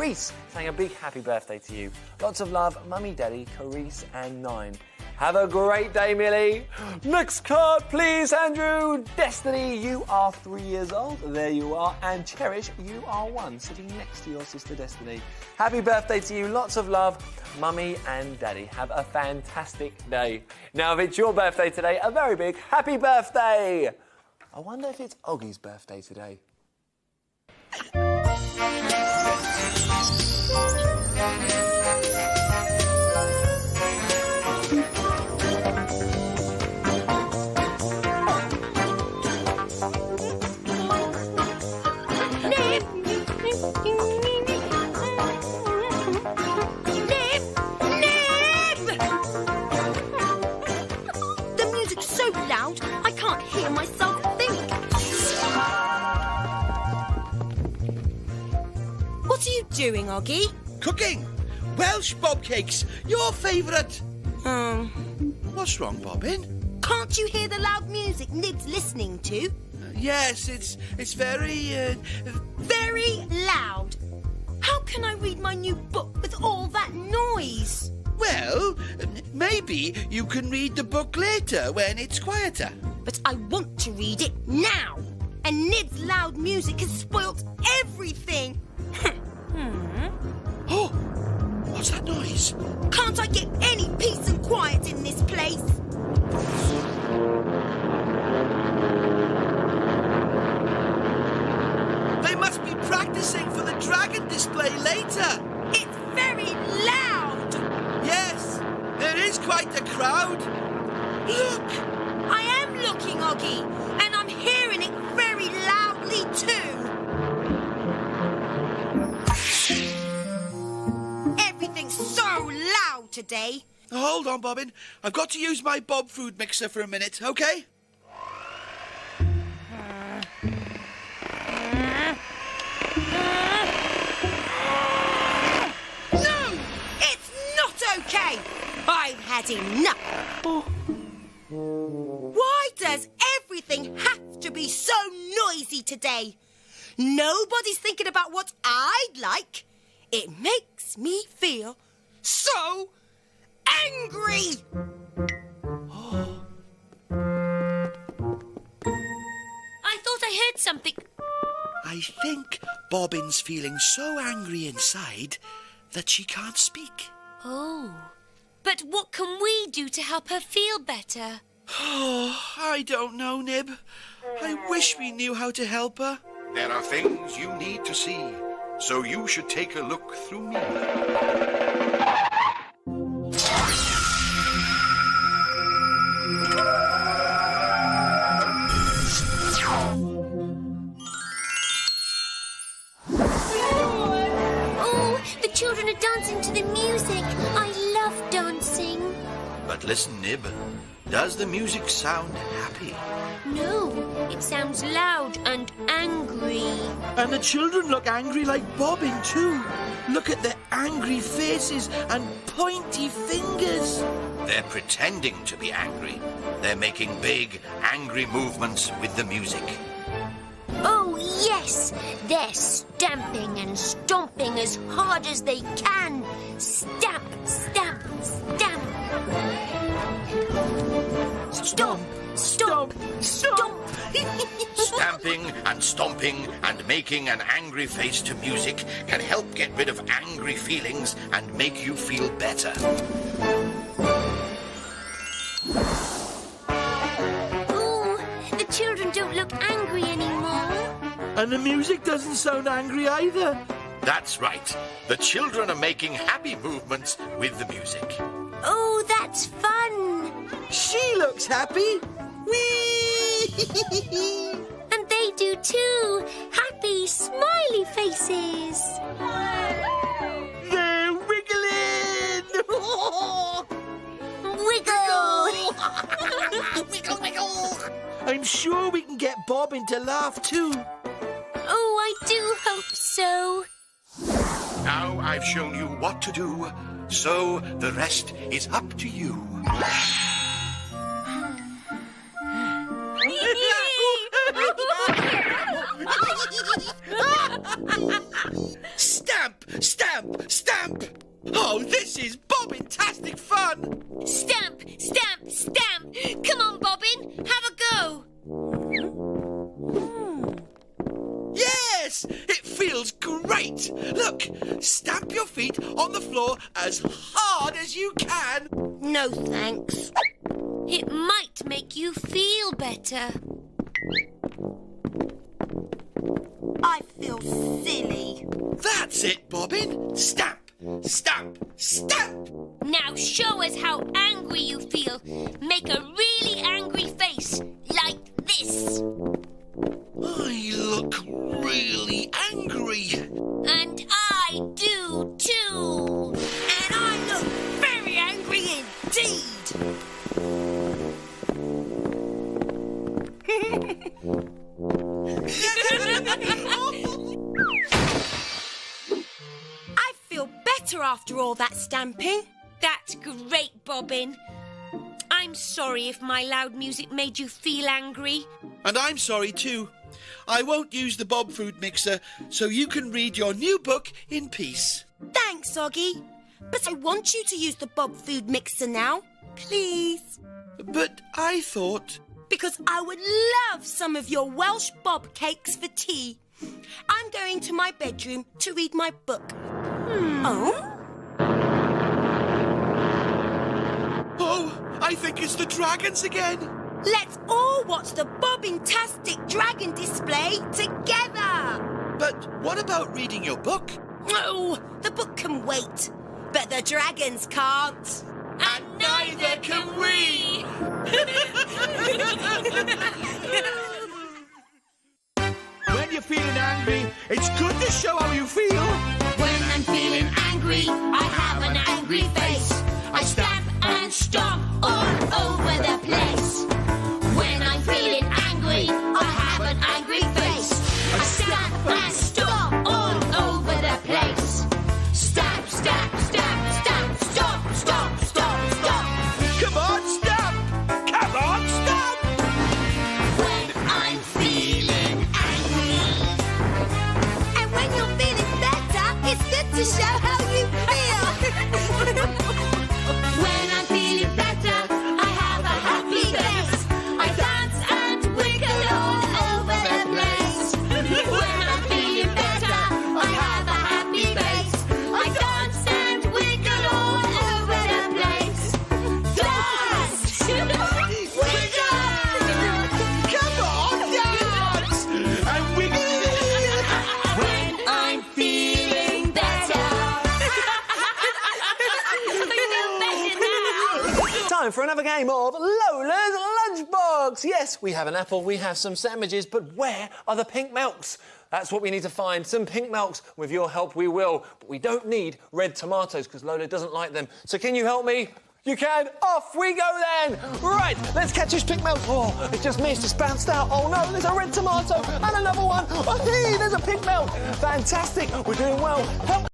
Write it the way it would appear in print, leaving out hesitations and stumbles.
Reese saying a big happy birthday to you. Lots of love, Mummy, Daddy, Carice and Nine. Have a great day, Millie. Next card, please, Andrew. Destiny, you are 3 years old. There you are. And Cherish, you are 1, sitting next to your sister Destiny. Happy birthday to you. Lots of love, Mummy and Daddy. Have a fantastic day. Now, if it's your birthday today, a very big happy birthday. I wonder if it's Oggie's birthday today. What are you doing, Oggy? Cooking! Welsh bob cakes, your favourite. What's wrong, Bobbin? Can't you hear the loud music Nib's listening to? Yes, it's very... Very loud. How can I read my new book with all that noise? Well, maybe you can read the book later when it's quieter. But I want to read it now. And Nib's loud music has spoilt everything. Oh, what's that noise? Can't I get any peace and quiet in this place? They must be practicing for the dragon display later. It's very loud. Yes, there is quite a crowd. Look! I am looking, Oggy, and I'm hearing it very loudly too. Everything's so loud today. Hold on, Bobbin. I've got to use my Bob food mixer for a minute, OK? No! It's not OK! I've had enough. Why does everything have to be so noisy today? Nobody's thinking about what I'd like. It makes me feel so angry. I thought I heard something. I think Bobbin's feeling so angry inside that she can't speak. Oh, but what can we do to help her feel better? Oh, I don't know, Nib. I wish we knew how to help her. There are things you need to see, so you should take a look through me. Oh, the children are dancing to the music. I love dancing. But listen, Nib, does the music sound happy? No, it sounds loud and angry. And the children look angry like Bobbin too. Look at their angry faces and pointy fingers. They're pretending to be angry. They're making big, angry movements with the music. Oh, yes, they're stamping and stomping as hard as they can. Stamp, stamp, stamp. Stomp, stomp, stomp. Stamping and stomping and making an angry face to music can help get rid of angry feelings and make you feel better. Oh, the children don't look angry anymore. And the music doesn't sound angry either. That's right. The children are making happy movements with the music. Oh, that's fun. She looks happy. Whee! And they do too. Happy, smiley faces. They're wiggling. Wiggle. Wiggle, wiggle. I'm sure we can get Bobbin to laugh too. Oh, I do hope so. Now I've shown you what to do, so the rest is up to you. Stamp, Stamp! Stamp! Oh, this is bobbin-tastic fun! Stamp, stamp, stamp. Come on, Bobbin, have a go. Yes! It feels great! Look, stamp your feet on the floor as hard as you can. No thanks. It might make you feel better. I feel silly. That's it, Bobbin. Stamp! Stamp! Stamp! Now show us how angry you feel. Make a really angry face, like this. I look really angry. And I do too. And I look very angry indeed. I feel better after all that stamping. That's great, Bobbin. I'm sorry if my loud music made you feel angry. And I'm sorry too. I won't use the Bob food mixer, so you can read your new book in peace. Thanks, Oggy. But I want you to use the Bob food mixer now. Please. But I thought... Because I would love some of your Welsh Bob cakes for tea. I'm going to my bedroom to read my book. Oh? Oh, I think it's the dragons again. Let's all watch the Bobbin-tastic dragon display together. But what about reading your book? Oh, the book can wait, but the dragons can't. And neither can we. When you're feeling angry, it's good to show how you feel. When I'm feeling angry, I have an angry face. I stamp and stomp all over the place. When I'm feeling angry, I have an angry face. I stamp and stomp all over the place. Stamp, stamp, stamp, stamp, stomp, stomp, stomp, stomp. Come on, stamp! Come on, stamp! When I'm feeling angry. And when you're feeling better, it's good to show how you feel. When I'm feeling better, I have a happy face. I dance and wiggle all over the place. When I'm feeling better, I have a happy face. I dance and wiggle all over the place. Dance! Wiggle! Come on, dance! And wiggle! When I'm feeling better. Time for another game of Lola's Lunchbox. Yes, we have an apple, we have some sandwiches, but where are the pink milks? That's what we need to find, some pink milks. With your help, we will. But we don't need red tomatoes because Lola doesn't like them. So can you help me? You can. Off we go then. Right, let's catch this pink milk. Oh, it's just missed. It's bounced out. Oh no, there's a red tomato and another one. Oh, hey, there's a pink milk. Fantastic. We're doing well. Help.